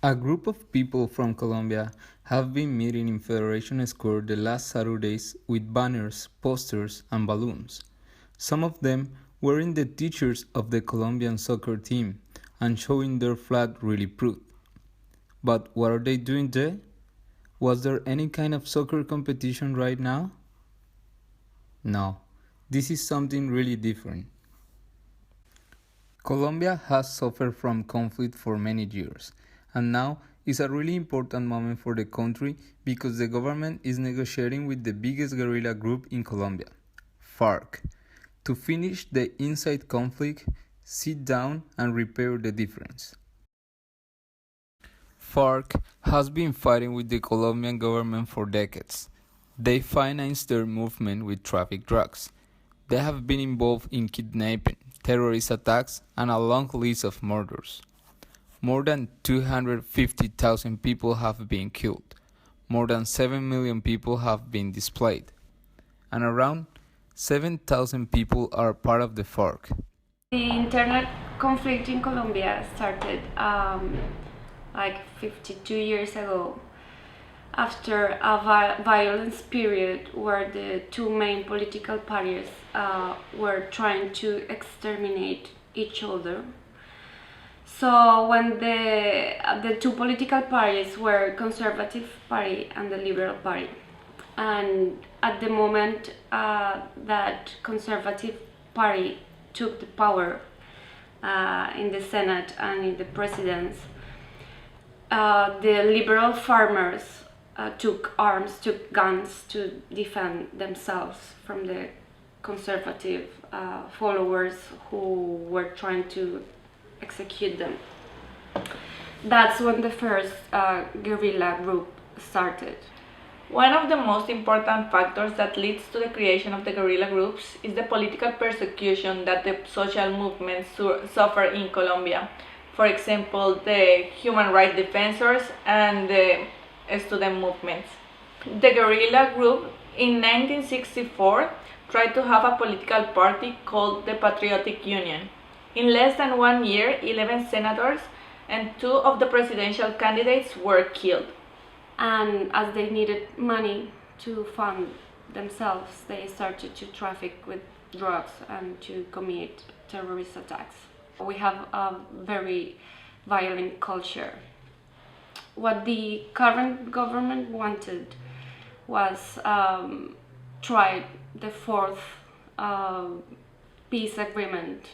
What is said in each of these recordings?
A group of people from Colombia have been meeting in Federation Square the last Saturdays with banners, posters, and balloons. Some of them wearing the t-shirts of the Colombian soccer team and showing their flag really proud. But what are they doing there? Was there any kind of soccer competition right now? No, this is something really different. Colombia has suffered from conflict for many years, and now is a really important moment for the country because the government is negotiating with the biggest guerrilla group in Colombia, FARC, to finish the inside conflict, sit down, and repair the difference. FARC has been fighting with the Colombian government for decades. They finance their movement with traffic drugs. They have been involved in kidnapping, terrorist attacks, and a long list of murders. More than 250,000 people have been killed. More than 7 million people have been displaced. And around 7,000 people are part of the FARC. The internal conflict in Colombia started like 52 years ago after a violence period where the two main political parties were trying to exterminate each other. So when the two political parties were Conservative Party and the Liberal Party, and at the moment that Conservative Party took the power in the Senate and in the presidency, the liberal farmers took arms, took guns to defend themselves from the conservative followers who were trying to execute them. That's when the first guerrilla group started. One of the most important factors that leads to the creation of the guerrilla groups is the political persecution that the social movements suffer in Colombia. For example, the human rights defenders and the student movements. The guerrilla group in 1964 tried to have a political party called the Patriotic Union. In less than 1 year, 11 senators and 2 of the presidential candidates were killed. And as they needed money to fund themselves, they started to traffic with drugs and to commit terrorist attacks. We have a very violent culture. What the current government wanted was try the fourth peace agreement,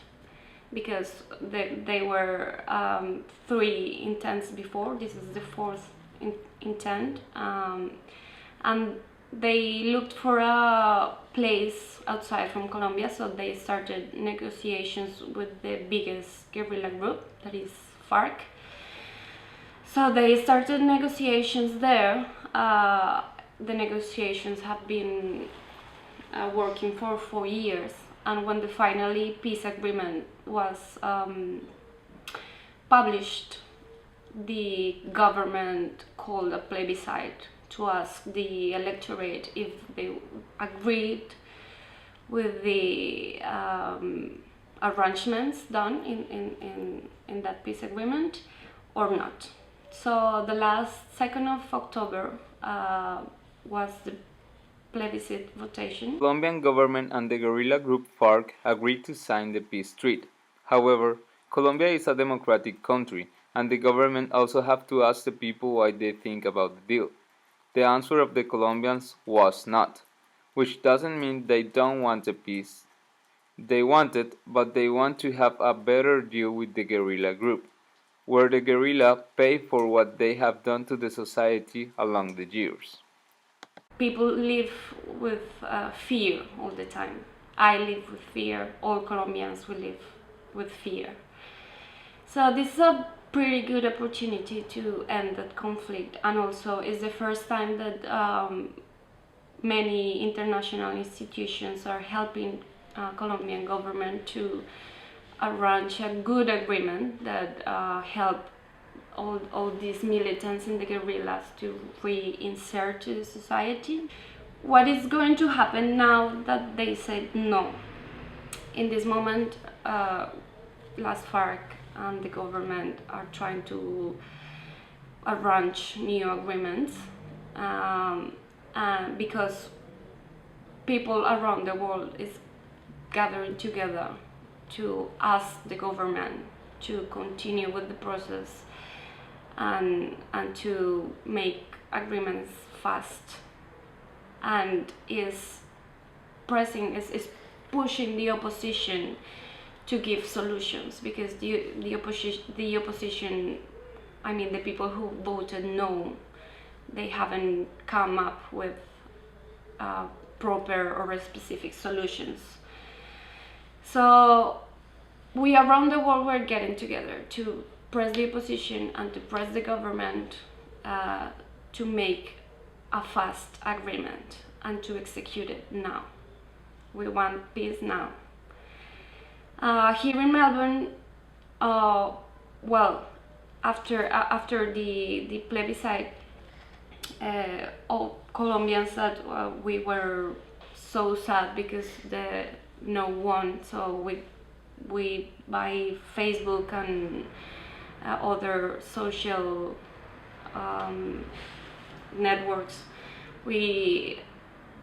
because they were 3 intents before. This is the fourth intent, and they looked for a place outside from Colombia, so they started negotiations with the biggest guerrilla group, that is FARC. So they started negotiations there. The negotiations have been working for 4 years, and when the finally peace agreement was published, the government called a plebiscite to ask the electorate if they agreed with the arrangements done in that peace agreement or not. So the last 2nd of October was the plebiscite votation. The Colombian government and the guerrilla group FARC agreed to sign the peace treaty. However, Colombia is a democratic country, and the government also have to ask the people what they think about the deal. The answer of the Colombians was not, which doesn't mean they don't want a peace. They want it, but they want to have a better deal with the guerrilla group, where the guerrilla pay for what they have done to the society along the years. People live with fear all the time. I live with fear. All Colombians will live with fear. So this is a pretty good opportunity to end that conflict, and also it's the first time that many international institutions are helping Colombian government to arrange a good agreement that help all these militants and the guerrillas to reinsert to the society. What is going to happen now that they said no? In this moment, Las FARC and the government are trying to arrange new agreements, um, because people around the world is gathering together to ask the government to continue with the process and to make agreements fast, and is pressing is pushing the opposition to give solutions, because the opposition, I mean the people who voted no, they haven't come up with proper or specific solutions. So we around the world were getting together to press the opposition and to press the government to make a fast agreement and to execute it now. We want peace now. Here in Melbourne, well, after the plebiscite, all Colombians said we were so sad because the no won. So we by Facebook and other social networks, we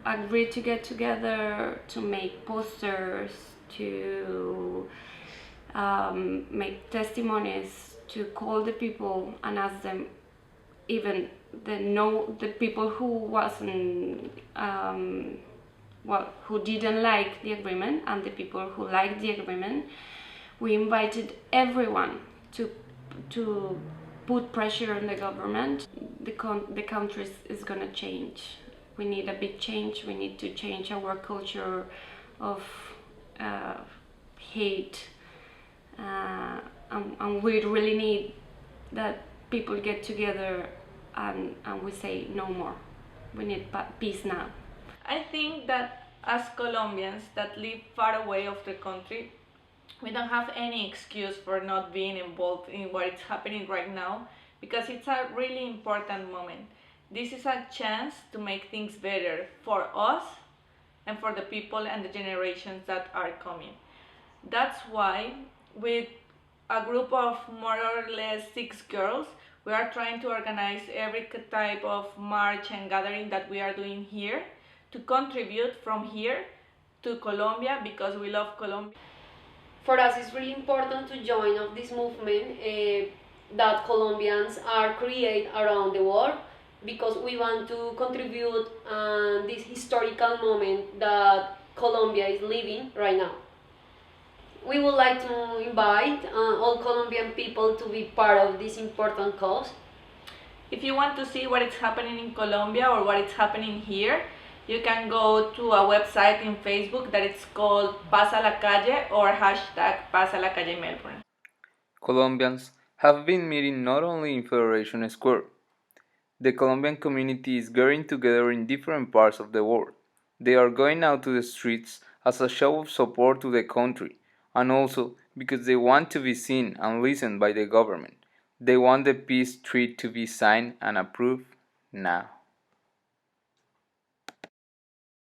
agreed to get together to make posters, to make testimonies, to call the people and ask them, even the people who wasn't who didn't like the agreement and the people who liked the agreement. We invited everyone to put pressure on the government. The country is gonna change. We need a big change. We need to change our culture of hate, and we really need that people get together and we say no more. We need peace now. I think that as Colombians that live far away of the country, we don't have any excuse for not being involved in what is happening right now, because it's a really important moment. This is a chance to make things better for us and for the people and the generations that are coming. That's why, with a group of more or less 6 girls, we are trying to organize every type of march and gathering that we are doing here to contribute from here to Colombia, because we love Colombia. For us, it's really important to join of this movement that Colombians are create around the world, because we want to contribute this historical moment that Colombia is living right now. We would like to invite all Colombian people to be part of this important cause. If you want to see what is happening in Colombia or what is happening here, you can go to a website in Facebook that is called Pasa la Calle or hashtag Pasa la Calle Melbourne. Colombians have been meeting not only in Federation Square. The Colombian community is getting together in different parts of the world. They are going out to the streets as a show of support to the country, and also because they want to be seen and listened by the government. They want the peace treaty to be signed and approved now.